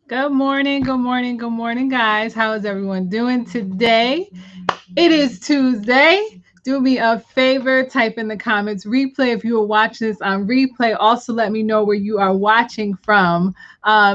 Good morning, good morning, good morning, guys. How is everyone doing today? It is Tuesday. Do me a favor, type in the comments replay if you are watching this on replay. Also, let me know where you are watching from.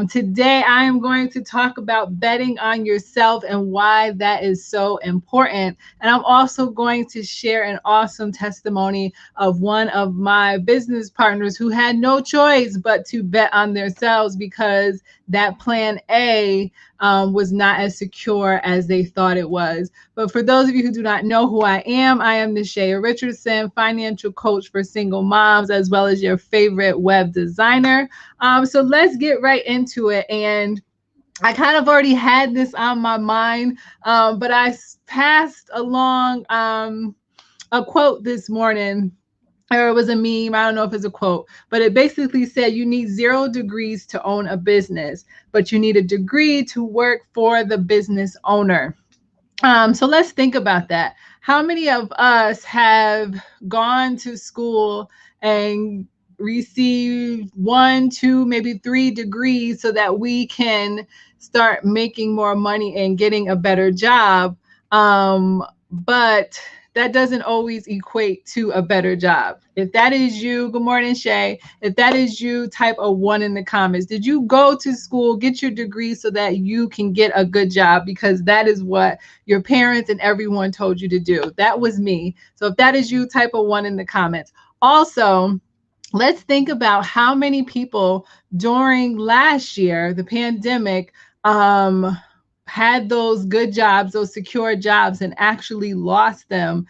Today, I am going to talk about betting on yourself and why that is so important. And I'm also going to share an awesome testimony of one of my business partners who had no choice but to bet on themselves because that plan A was not as secure as they thought it was. But for those of you who do not know who I am Nashaya Richardson, financial coach for single moms, as well as your favorite web designer. So let's get right into it. And I kind of already had this on my mind, but I passed along a quote this morning, or it was a meme. I don't know if it's a quote, but it basically said you need 0 degrees to own a business, but you need a degree to work for the business owner. So let's think about that. How many of us have gone to school and received 1, 2, maybe 3 degrees so that we can start making more money and getting a better job? But that doesn't always equate to a better job. If that is you, good morning, Shay. If that is you, type a 1 in the comments. Did you go to school, get your degree so that you can get a good job? Because that is what your parents and everyone told you to do. That was me. So if that is you, type a 1 in the comments. Also, let's think about how many people during last year, the pandemic, had those good jobs, those secure jobs, and actually lost them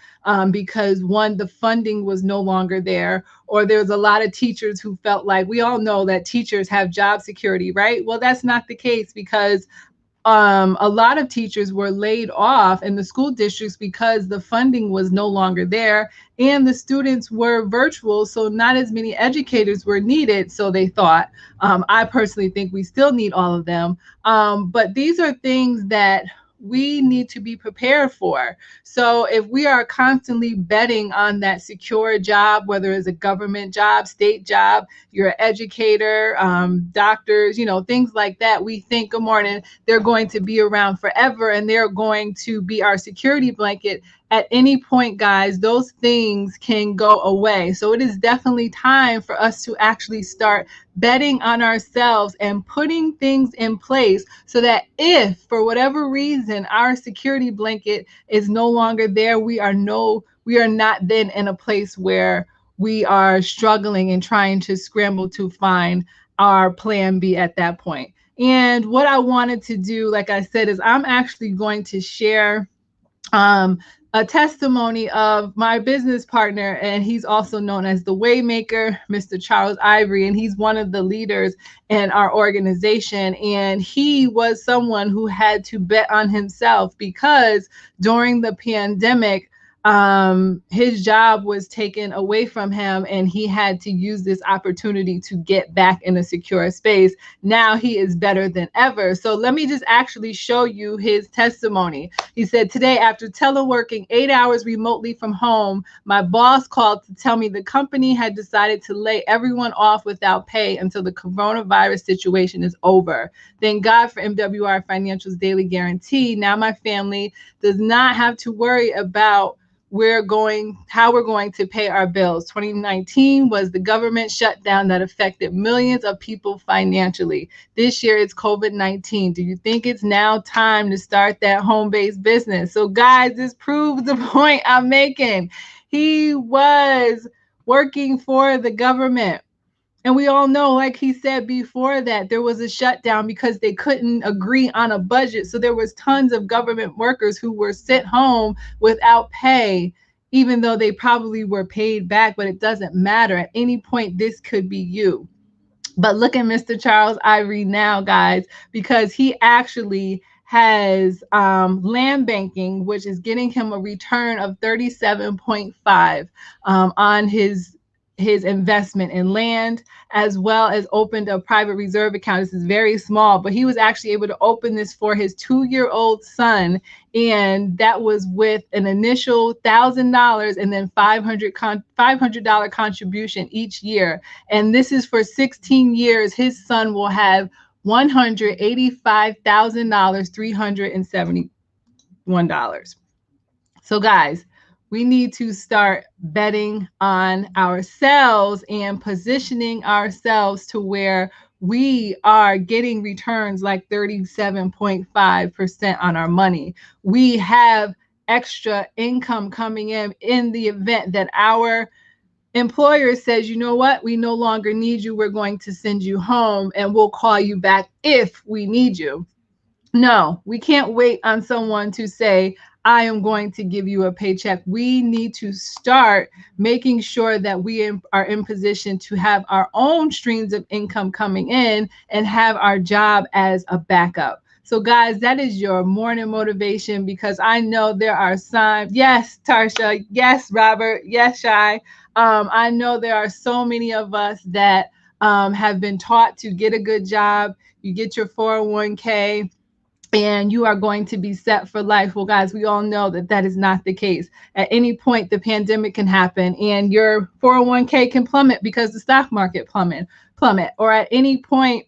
because one, the funding was no longer there, or there's a lot of teachers who felt like, we all know that teachers have job security, right? Well, that's not the case, because a lot of teachers were laid off in the school districts because the funding was no longer there and the students were virtual. So not as many educators were needed. So they thought. I personally think we still need all of them. But these are things that we need to be prepared for. So if we are constantly betting on that secure job, whether it's a government job, state job, you're an educator, doctors, things like that, we think, good morning, they're going to be around forever and they're going to be our security blanket. At any point, guys, those things can go away. So it is definitely time for us to actually start betting on ourselves and putting things in place so that if for whatever reason our security blanket is no longer there, we are not then in a place where we are struggling and trying to scramble to find our plan B at that point. And what I wanted to do, like I said, is I'm actually going to share um, a testimony of my business partner, and he's also known as the Waymaker, Mr. Charles Ivory, and he's one of the leaders in our organization. And he was someone who had to bet on himself because during the pandemic, his job was taken away from him and he had to use this opportunity to get back in a secure space. Now he is better than ever. So let me just actually show you his testimony. He said, today, after teleworking 8 hours remotely from home, my boss called to tell me the company had decided to lay everyone off without pay until the coronavirus situation is over. Thank God for MWR Financial's daily guarantee. Now my family does not have to worry about how we're going to pay our bills. 2019 was the government shutdown that affected millions of people financially. This year it's COVID-19. Do you think it's now time to start that home-based business? So guys, this proves the point I'm making. He was working for the government. And we all know, like he said before, that there was a shutdown because they couldn't agree on a budget. So there was tons of government workers who were sent home without pay, even though they probably were paid back. But it doesn't matter. At any point, this could be you. But look at Mr. Charles Ivory now, guys, because he actually has land banking, which is getting him a return of 37.5 on his investment in land, as well as opened a private reserve account. This is very small, but he was actually able to open this for his 2-year-old son. And that was with an initial $1,000 and then $500 contribution each year. And this is for 16 years. His son will have $185,371. So guys, we need to start betting on ourselves and positioning ourselves to where we are getting returns like 37.5% on our money. We have extra income coming in the event that our employer says, you know what, we no longer need you. We're going to send you home and we'll call you back if we need you. No, we can't wait on someone to say, I am going to give you a paycheck. We need to start making sure that we are in position to have our own streams of income coming in and have our job as a backup. So guys, that is your morning motivation, because I know there are some, yes, Tarsha, yes, Robert, yes, Shy. I know there are so many of us that have been taught to get a good job. You get your 401k and you are going to be set for life. Well, guys, we all know that that is not the case. At any point, the pandemic can happen and your 401k can plummet because the stock market plummet. Or at any point,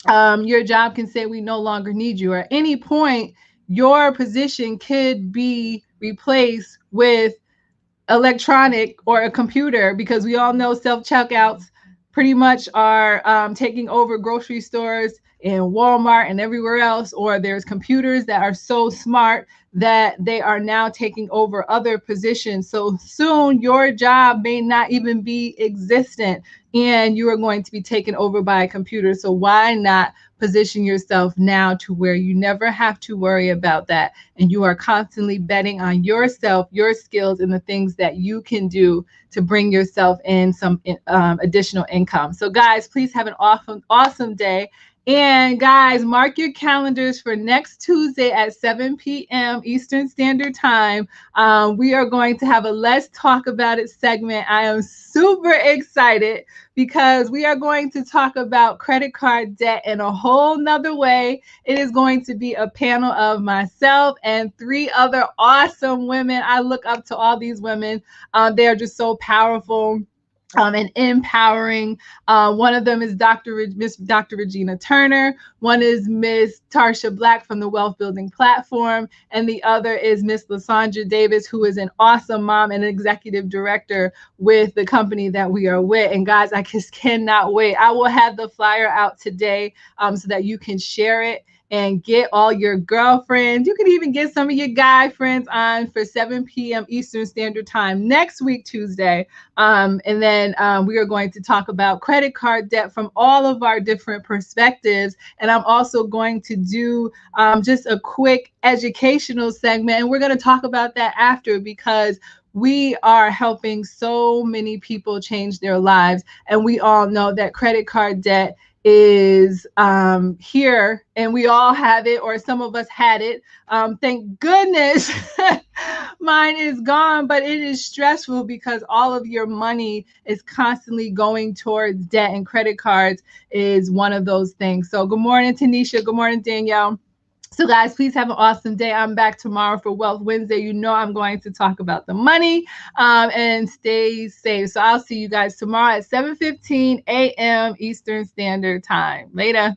your job can say we no longer need you. Or at any point, your position could be replaced with electronic or a computer, because we all know self-checkouts pretty much are taking over grocery stores and Walmart and everywhere else, or there's computers that are so smart that they are now taking over other positions. So soon your job may not even be existent and you are going to be taken over by a computer. So why not position yourself now to where you never have to worry about that, and you are constantly betting on yourself, your skills, and the things that you can do to bring yourself in some additional income. So guys, please have an awesome day. And guys, mark your calendars for next Tuesday at 7 p.m. Eastern Standard Time. We are going to have a Let's Talk About It segment. I am super excited because we are going to talk about credit card debt in a whole nother way. It is going to be a panel of myself and 3 other awesome women. I look up to all these women. They are just so powerful and empowering. One of them is Miss Dr. Regina Turner. One is Miss Tarsha Black from the Wealth Building Platform. And the other is Miss Lysandra Davis, who is an awesome mom and executive director with the company that we are with. And guys, I just cannot wait. I will have the flyer out today so that you can share it and get all your girlfriends. You can even get some of your guy friends on for 7 p.m. Eastern Standard Time next week, Tuesday. And then we are going to talk about credit card debt from all of our different perspectives. And I'm also going to do just a quick educational segment. And we're going to talk about that after, because we are helping so many people change their lives. And we all know that credit card debt is here, and we all have it, or some of us had it. Thank goodness mine is gone, but it is stressful because all of your money is constantly going towards debt, and credit cards is one of those things. So good morning, Tanisha. Good morning, Danielle. So guys, please have an awesome day. I'm back tomorrow for Wealth Wednesday. You know I'm going to talk about the money and stay safe. So I'll see you guys tomorrow at 7:15 a.m. Eastern Standard Time. Later.